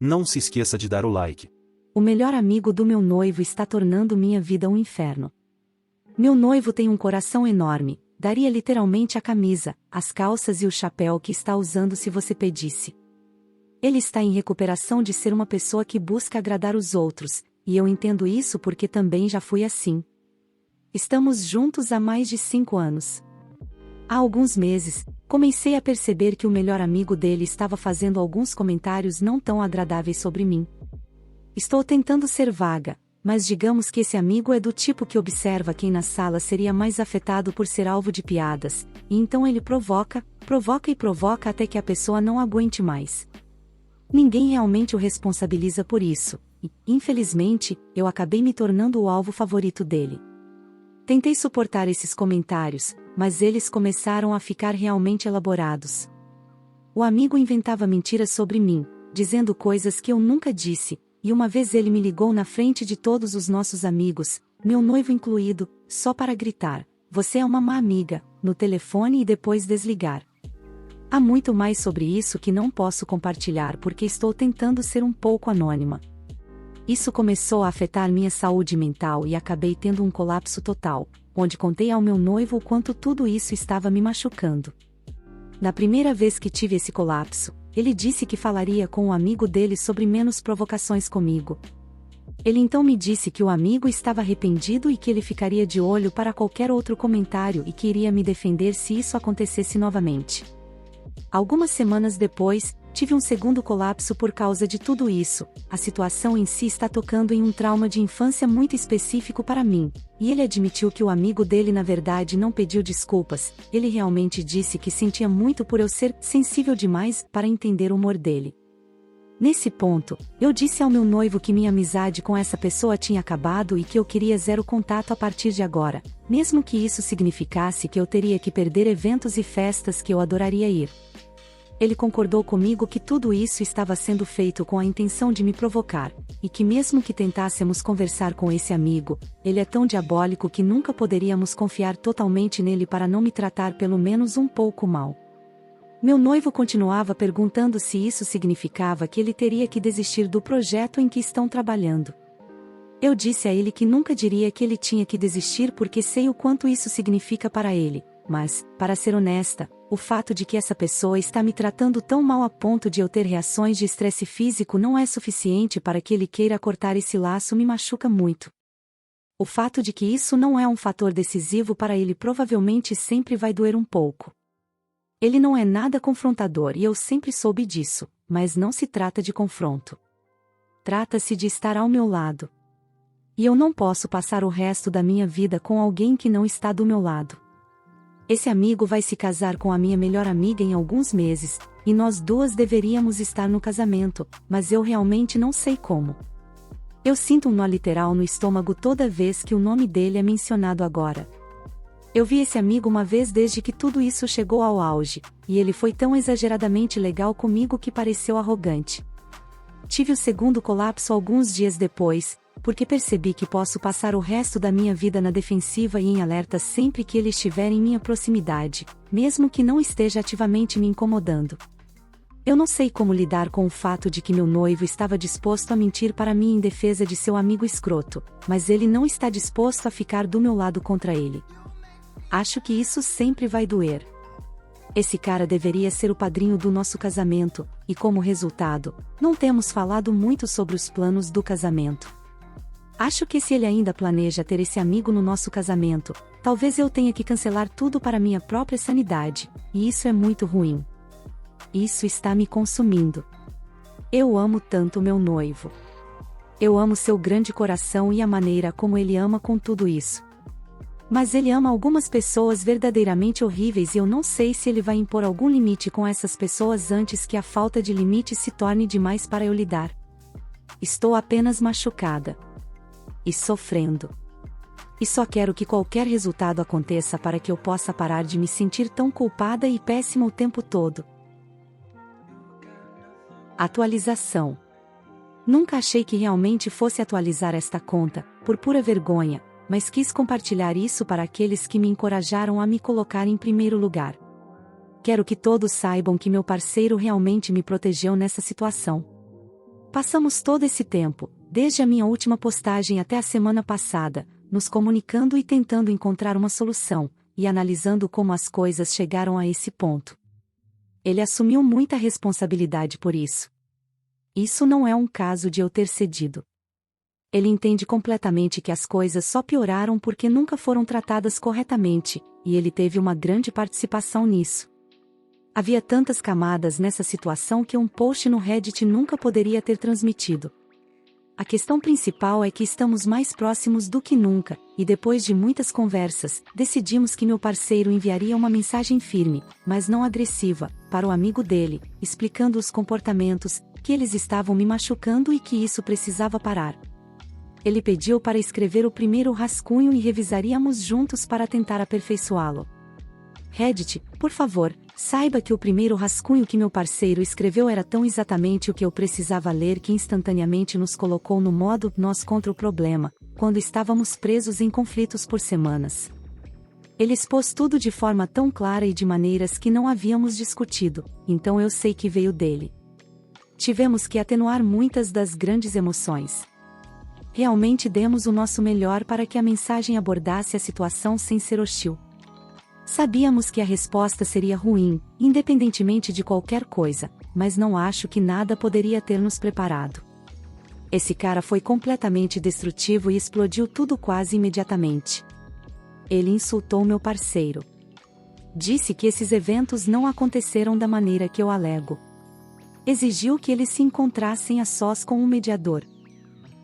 Não se esqueça de dar o like. O melhor amigo do meu noivo está tornando minha vida um inferno. Meu noivo tem um coração enorme, daria literalmente a camisa, as calças e o chapéu que está usando se você pedisse. Ele está em recuperação de ser uma pessoa que busca agradar os outros, e eu entendo isso porque também já fui assim. Estamos juntos há mais de 5 anos. Há alguns meses, comecei a perceber que o melhor amigo dele estava fazendo alguns comentários não tão agradáveis sobre mim. Estou tentando ser vaga, mas digamos que esse amigo é do tipo que observa quem na sala seria mais afetado por ser alvo de piadas, e então ele provoca até que a pessoa não aguente mais. Ninguém realmente o responsabiliza por isso, e, infelizmente, eu acabei me tornando o alvo favorito dele. Tentei suportar esses comentários, mas eles começaram a ficar realmente elaborados. O amigo inventava mentiras sobre mim, dizendo coisas que eu nunca disse, e uma vez ele me ligou na frente de todos os nossos amigos, meu noivo incluído, só para gritar: "Você é uma má amiga", no telefone e depois desligar. Há muito mais sobre isso que não posso compartilhar porque estou tentando ser um pouco anônima. Isso começou a afetar minha saúde mental e acabei tendo um colapso total, onde contei ao meu noivo o quanto tudo isso estava me machucando. Na primeira vez que tive esse colapso, ele disse que falaria com um amigo dele sobre menos provocações comigo. Ele então me disse que o amigo estava arrependido e que ele ficaria de olho para qualquer outro comentário e que iria me defender se isso acontecesse novamente. Algumas semanas depois, tive um segundo colapso por causa de tudo isso. A situação em si está tocando em um trauma de infância muito específico para mim, e ele admitiu que o amigo dele na verdade não pediu desculpas, ele realmente disse que sentia muito por eu ser sensível demais para entender o humor dele. Nesse ponto, eu disse ao meu noivo que minha amizade com essa pessoa tinha acabado e que eu queria zero contato a partir de agora, mesmo que isso significasse que eu teria que perder eventos e festas que eu adoraria ir. Ele concordou comigo que tudo isso estava sendo feito com a intenção de me provocar, e que mesmo que tentássemos conversar com esse amigo, ele é tão diabólico que nunca poderíamos confiar totalmente nele para não me tratar pelo menos um pouco mal. Meu noivo continuava perguntando se isso significava que ele teria que desistir do projeto em que estão trabalhando. Eu disse a ele que nunca diria que ele tinha que desistir porque sei o quanto isso significa para ele, mas, para ser honesta, o fato de que essa pessoa está me tratando tão mal a ponto de eu ter reações de estresse físico não é suficiente para que ele queira cortar esse laço me machuca muito. O fato de que isso não é um fator decisivo para ele provavelmente sempre vai doer um pouco. Ele não é nada confrontador e eu sempre soube disso, mas não se trata de confronto. Trata-se de estar ao meu lado. E eu não posso passar o resto da minha vida com alguém que não está do meu lado. Esse amigo vai se casar com a minha melhor amiga em alguns meses, e nós duas deveríamos estar no casamento, mas eu realmente não sei como. Eu sinto um nó literal no estômago toda vez que o nome dele é mencionado agora. Eu vi esse amigo uma vez desde que tudo isso chegou ao auge, e ele foi tão exageradamente legal comigo que pareceu arrogante. Tive o segundo colapso alguns dias depois, porque percebi que posso passar o resto da minha vida na defensiva e em alerta sempre que ele estiver em minha proximidade, mesmo que não esteja ativamente me incomodando. Eu não sei como lidar com o fato de que meu noivo estava disposto a mentir para mim em defesa de seu amigo escroto, mas ele não está disposto a ficar do meu lado contra ele. Acho que isso sempre vai doer. Esse cara deveria ser o padrinho do nosso casamento, e como resultado, não temos falado muito sobre os planos do casamento. Acho que se ele ainda planeja ter esse amigo no nosso casamento, talvez eu tenha que cancelar tudo para minha própria sanidade, e isso é muito ruim. Isso está me consumindo. Eu amo tanto meu noivo. Eu amo seu grande coração e a maneira como ele ama com tudo isso. Mas ele ama algumas pessoas verdadeiramente horríveis e eu não sei se ele vai impor algum limite com essas pessoas antes que a falta de limite se torne demais para eu lidar. Estou apenas machucada. E sofrendo. E só quero que qualquer resultado aconteça para que eu possa parar de me sentir tão culpada e péssima o tempo todo. Atualização. Nunca achei que realmente fosse atualizar esta conta, por pura vergonha, mas quis compartilhar isso para aqueles que me encorajaram a me colocar em primeiro lugar. Quero que todos saibam que meu parceiro realmente me protegeu nessa situação. Passamos todo esse tempo, desde a minha última postagem até a semana passada, nos comunicando e tentando encontrar uma solução, e analisando como as coisas chegaram a esse ponto. Ele assumiu muita responsabilidade por isso. Isso não é um caso de eu ter cedido. Ele entende completamente que as coisas só pioraram porque nunca foram tratadas corretamente, e ele teve uma grande participação nisso. Havia tantas camadas nessa situação que um post no Reddit nunca poderia ter transmitido. A questão principal é que estamos mais próximos do que nunca, e depois de muitas conversas, decidimos que meu parceiro enviaria uma mensagem firme, mas não agressiva, para o amigo dele, explicando os comportamentos, que eles estavam me machucando e que isso precisava parar. Ele pediu para escrever o primeiro rascunho e revisaríamos juntos para tentar aperfeiçoá-lo. Reddit, por favor, saiba que o primeiro rascunho que meu parceiro escreveu era tão exatamente o que eu precisava ler que instantaneamente nos colocou no modo nós contra o problema, quando estávamos presos em conflitos por semanas. Ele expôs tudo de forma tão clara e de maneiras que não havíamos discutido, então eu sei que veio dele. Tivemos que atenuar muitas das grandes emoções. Realmente demos o nosso melhor para que a mensagem abordasse a situação sem ser hostil. Sabíamos que a resposta seria ruim, independentemente de qualquer coisa, mas não acho que nada poderia ter nos preparado. Esse cara foi completamente destrutivo e explodiu tudo quase imediatamente. Ele insultou meu parceiro. Disse que esses eventos não aconteceram da maneira que eu alego. Exigiu que eles se encontrassem a sós com um mediador.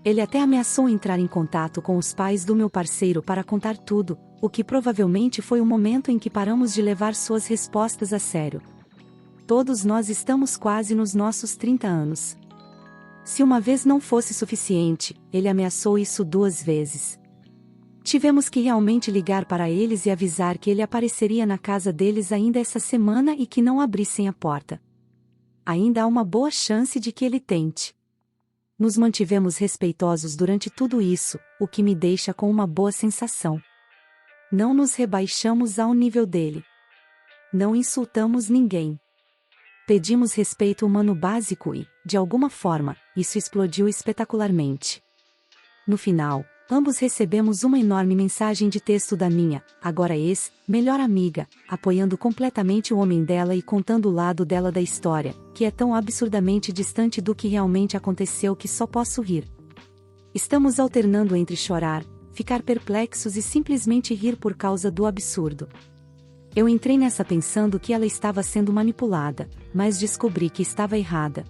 Ele até ameaçou entrar em contato com os pais do meu parceiro para contar tudo, o que provavelmente foi o momento em que paramos de levar suas respostas a sério. Todos nós estamos quase nos nossos 30 anos. Se uma vez não fosse suficiente, ele ameaçou isso 2 vezes. Tivemos que realmente ligar para eles e avisar que ele apareceria na casa deles ainda essa semana e que não abrissem a porta. Ainda há uma boa chance de que ele tente. Nos mantivemos respeitosos durante tudo isso, o que me deixa com uma boa sensação. Não nos rebaixamos ao nível dele. Não insultamos ninguém. Pedimos respeito humano básico e, de alguma forma, isso explodiu espetacularmente. No final, ambos recebemos uma enorme mensagem de texto da minha, agora melhor amiga, apoiando completamente o homem dela e contando o lado dela da história, que é tão absurdamente distante do que realmente aconteceu que só posso rir. Estamos alternando entre chorar, ficar perplexos e simplesmente rir por causa do absurdo. Eu entrei nessa pensando que ela estava sendo manipulada, mas descobri que estava errada.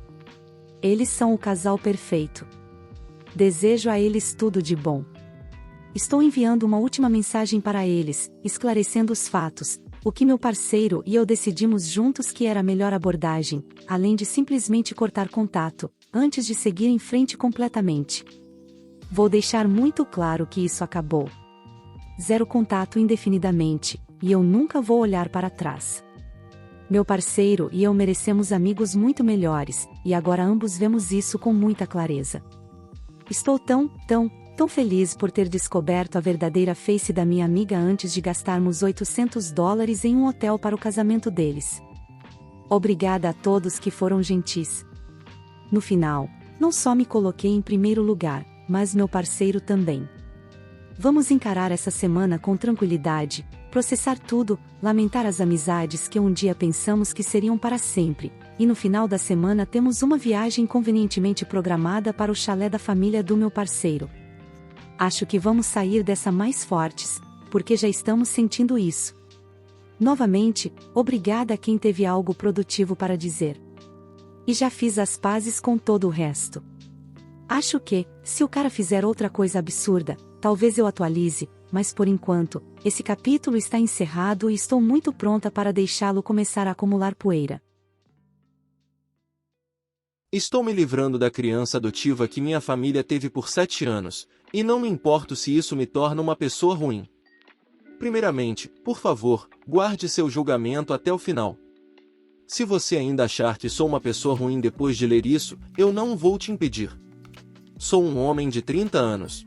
Eles são o casal perfeito. Desejo a eles tudo de bom. Estou enviando uma última mensagem para eles, esclarecendo os fatos, o que meu parceiro e eu decidimos juntos que era a melhor abordagem, além de simplesmente cortar contato, antes de seguir em frente completamente. Vou deixar muito claro que isso acabou. 0 contato indefinidamente, e eu nunca vou olhar para trás. Meu parceiro e eu merecemos amigos muito melhores, e agora ambos vemos isso com muita clareza. Estou tão feliz por ter descoberto a verdadeira face da minha amiga antes de gastarmos $800 em um hotel para o casamento deles. Obrigada a todos que foram gentis. No final, não só me coloquei em primeiro lugar, mas meu parceiro também. Vamos encarar essa semana com tranquilidade, processar tudo, lamentar as amizades que um dia pensamos que seriam para sempre, e no final da semana temos uma viagem convenientemente programada para o chalé da família do meu parceiro. Acho que vamos sair dessa mais fortes, porque já estamos sentindo isso. Novamente, obrigada a quem teve algo produtivo para dizer. E já fiz as pazes com todo o resto. Acho que, se o cara fizer outra coisa absurda, talvez eu atualize, mas por enquanto, esse capítulo está encerrado e estou muito pronta para deixá-lo começar a acumular poeira. Estou me livrando da criança adotiva que minha família teve por 7 anos, e não me importo se isso me torna uma pessoa ruim. Primeiramente, por favor, guarde seu julgamento até o final. Se você ainda achar que sou uma pessoa ruim depois de ler isso, eu não vou te impedir. Sou um homem de 30 anos.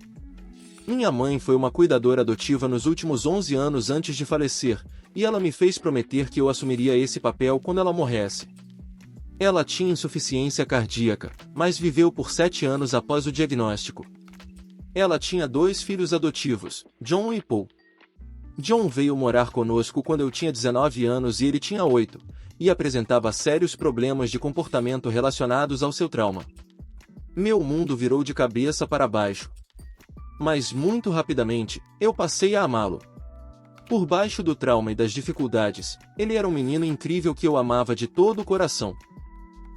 Minha mãe foi uma cuidadora adotiva nos últimos 11 anos antes de falecer, e ela me fez prometer que eu assumiria esse papel quando ela morresse. Ela tinha insuficiência cardíaca, mas viveu por 7 anos após o diagnóstico. Ela tinha 2 filhos adotivos, John e Paul. John veio morar conosco quando eu tinha 19 anos e ele tinha 8, e apresentava sérios problemas de comportamento relacionados ao seu trauma. Meu mundo virou de cabeça para baixo. Mas muito rapidamente, eu passei a amá-lo. Por baixo do trauma e das dificuldades, ele era um menino incrível que eu amava de todo o coração.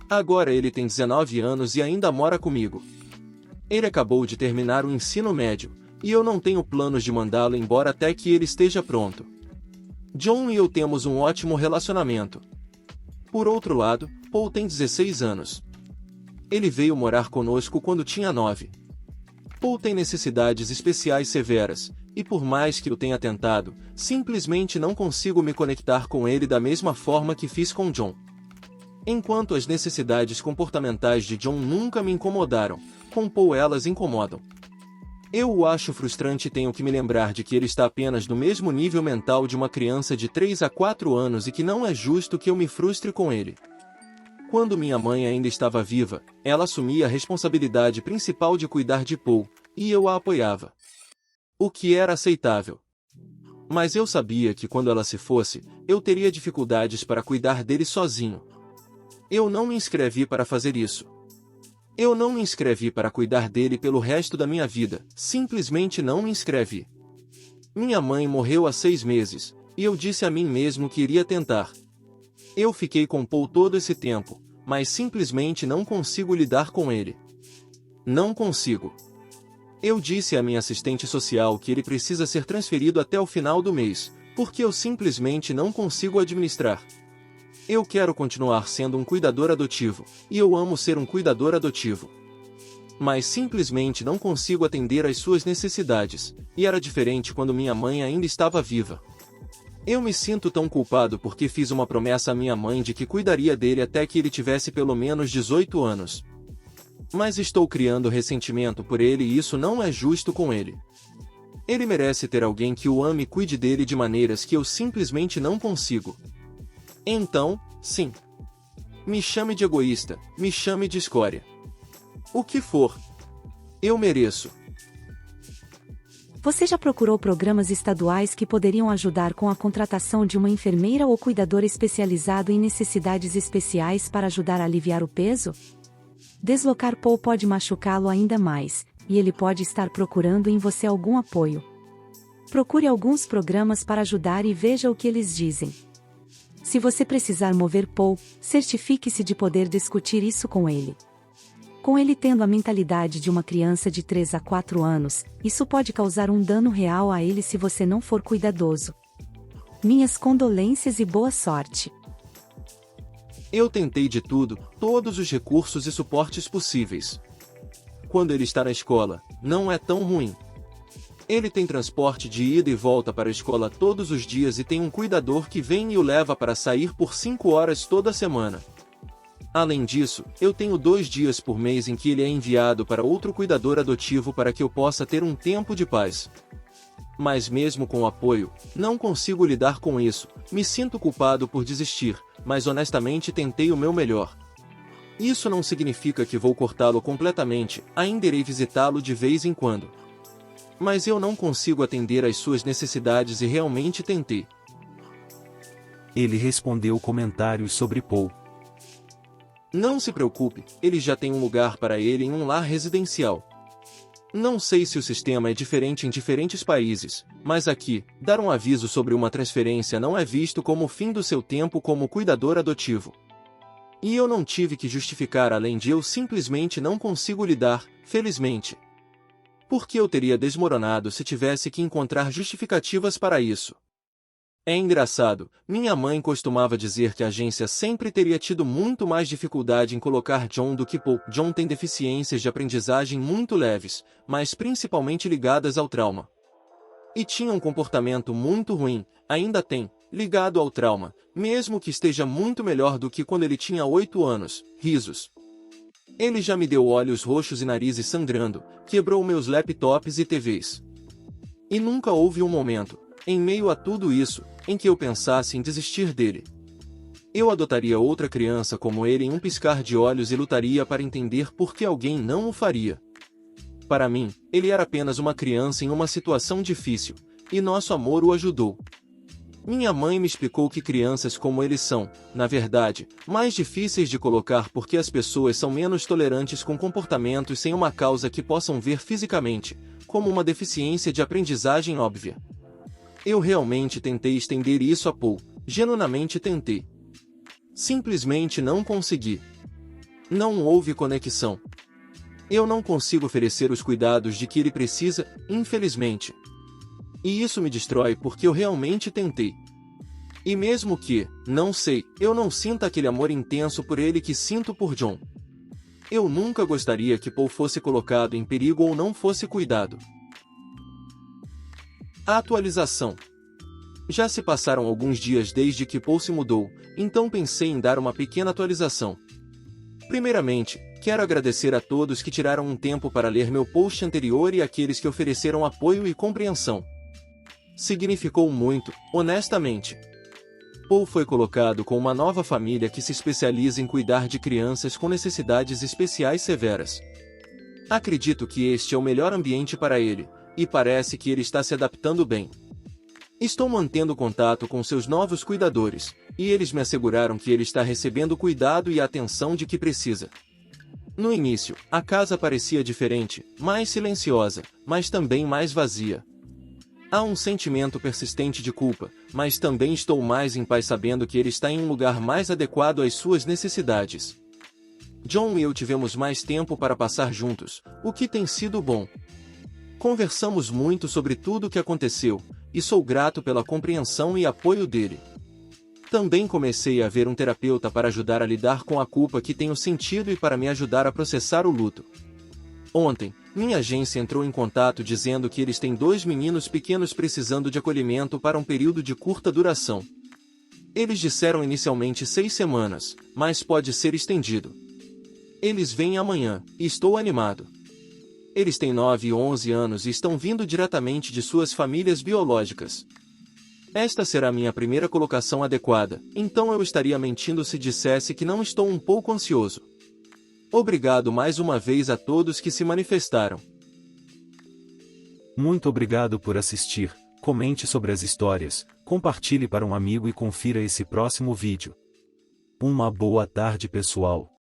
Agora ele tem 19 anos e ainda mora comigo. Ele acabou de terminar o ensino médio, e eu não tenho planos de mandá-lo embora até que ele esteja pronto. John e eu temos um ótimo relacionamento. Por outro lado, Paul tem 16 anos. Ele veio morar conosco quando tinha 9. Paul tem necessidades especiais severas, e por mais que eu tenha tentado, simplesmente não consigo me conectar com ele da mesma forma que fiz com John. Enquanto as necessidades comportamentais de John nunca me incomodaram, com Paul elas incomodam. Eu o acho frustrante e tenho que me lembrar de que ele está apenas no mesmo nível mental de uma criança de 3 a 4 anos e que não é justo que eu me frustre com ele. Quando minha mãe ainda estava viva, ela assumia a responsabilidade principal de cuidar de Paul, e eu a apoiava. O que era aceitável. Mas eu sabia que quando ela se fosse, eu teria dificuldades para cuidar dele sozinho. Eu não me inscrevi para fazer isso. Eu não me inscrevi para cuidar dele pelo resto da minha vida, simplesmente não me inscrevi. Minha mãe morreu há 6 meses, e eu disse a mim mesmo que iria tentar. Eu fiquei com Paul todo esse tempo, mas simplesmente não consigo lidar com ele. Não consigo. Eu disse à minha assistente social que ele precisa ser transferido até o final do mês, porque eu simplesmente não consigo administrar. Eu quero continuar sendo um cuidador adotivo, e eu amo ser um cuidador adotivo. Mas simplesmente não consigo atender às suas necessidades, e era diferente quando minha mãe ainda estava viva. Eu me sinto tão culpado porque fiz uma promessa à minha mãe de que cuidaria dele até que ele tivesse pelo menos 18 anos. Mas estou criando ressentimento por ele e isso não é justo com ele. Ele merece ter alguém que o ame e cuide dele de maneiras que eu simplesmente não consigo. Então, sim. Me chame de egoísta, me chame de escória. O que for. Eu mereço. Você já procurou programas estaduais que poderiam ajudar com a contratação de uma enfermeira ou cuidador especializado em necessidades especiais para ajudar a aliviar o peso? Deslocar Paul pode machucá-lo ainda mais, e ele pode estar procurando em você algum apoio. Procure alguns programas para ajudar e veja o que eles dizem. Se você precisar mover Paul, certifique-se de poder discutir isso com ele. Com ele tendo a mentalidade de uma criança de 3 a 4 anos, isso pode causar um dano real a ele se você não for cuidadoso. Minhas condolências e boa sorte. Eu tentei de tudo, todos os recursos e suportes possíveis. Quando ele está na escola, não é tão ruim. Ele tem transporte de ida e volta para a escola todos os dias e tem um cuidador que vem e o leva para sair por 5 horas toda semana. Além disso, eu tenho 2 dias por mês em que ele é enviado para outro cuidador adotivo para que eu possa ter um tempo de paz. Mas mesmo com o apoio, não consigo lidar com isso, me sinto culpado por desistir, mas honestamente tentei o meu melhor. Isso não significa que vou cortá-lo completamente, ainda irei visitá-lo de vez em quando. Mas eu não consigo atender às suas necessidades e realmente tentei. Ele respondeu comentários sobre Paul. Não se preocupe, ele já tem um lugar para ele em um lar residencial. Não sei se o sistema é diferente em diferentes países, mas aqui, dar um aviso sobre uma transferência não é visto como o fim do seu tempo como cuidador adotivo. E eu não tive que justificar além de eu simplesmente não consigo lidar, felizmente. Porque eu teria desmoronado se tivesse que encontrar justificativas para isso. É engraçado, minha mãe costumava dizer que a agência sempre teria tido muito mais dificuldade em colocar John do que Paul. John tem deficiências de aprendizagem muito leves, mas principalmente ligadas ao trauma. E tinha um comportamento muito ruim, ainda tem, ligado ao trauma, mesmo que esteja muito melhor do que quando ele tinha 8 anos, risos. Ele já me deu olhos roxos e narizes sangrando, quebrou meus laptops e TVs. E nunca houve um momento, em meio a tudo isso, em que eu pensasse em desistir dele. Eu adotaria outra criança como ele em um piscar de olhos e lutaria para entender por que alguém não o faria. Para mim, ele era apenas uma criança em uma situação difícil, e nosso amor o ajudou. Minha mãe me explicou que crianças como ele são, na verdade, mais difíceis de colocar porque as pessoas são menos tolerantes com comportamentos sem uma causa que possam ver fisicamente, como uma deficiência de aprendizagem óbvia. Eu realmente tentei estender isso a Paul, genuinamente tentei. Simplesmente não consegui. Não houve conexão. Eu não consigo oferecer os cuidados de que ele precisa, infelizmente. E isso me destrói porque eu realmente tentei. E mesmo que, não sei, eu não sinta aquele amor intenso por ele que sinto por John. Eu nunca gostaria que Paul fosse colocado em perigo ou não fosse cuidado. Atualização. Já se passaram alguns dias desde que Paul se mudou, então pensei em dar uma pequena atualização. Primeiramente, quero agradecer a todos que tiraram um tempo para ler meu post anterior e àqueles que ofereceram apoio e compreensão. Significou muito, honestamente. Paul foi colocado com uma nova família que se especializa em cuidar de crianças com necessidades especiais severas. Acredito que este é o melhor ambiente para ele, e parece que ele está se adaptando bem. Estou mantendo contato com seus novos cuidadores, e eles me asseguraram que ele está recebendo o cuidado e a atenção de que precisa. No início, a casa parecia diferente, mais silenciosa, mas também mais vazia. Há um sentimento persistente de culpa, mas também estou mais em paz sabendo que ele está em um lugar mais adequado às suas necessidades. John e eu tivemos mais tempo para passar juntos, o que tem sido bom. Conversamos muito sobre tudo o que aconteceu, e sou grato pela compreensão e apoio dele. Também comecei a ver um terapeuta para ajudar a lidar com a culpa que tenho sentido e para me ajudar a processar o luto. Ontem, minha agência entrou em contato dizendo que eles têm 2 meninos pequenos precisando de acolhimento para um período de curta duração. Eles disseram inicialmente 6 semanas, mas pode ser estendido. Eles vêm amanhã, e estou animado. Eles têm 9 e 11 anos e estão vindo diretamente de suas famílias biológicas. Esta será minha primeira colocação adequada, então eu estaria mentindo se dissesse que não estou um pouco ansioso. Obrigado mais uma vez a todos que se manifestaram. Muito obrigado por assistir, comente sobre as histórias, compartilhe para um amigo e confira esse próximo vídeo. Uma boa tarde pessoal.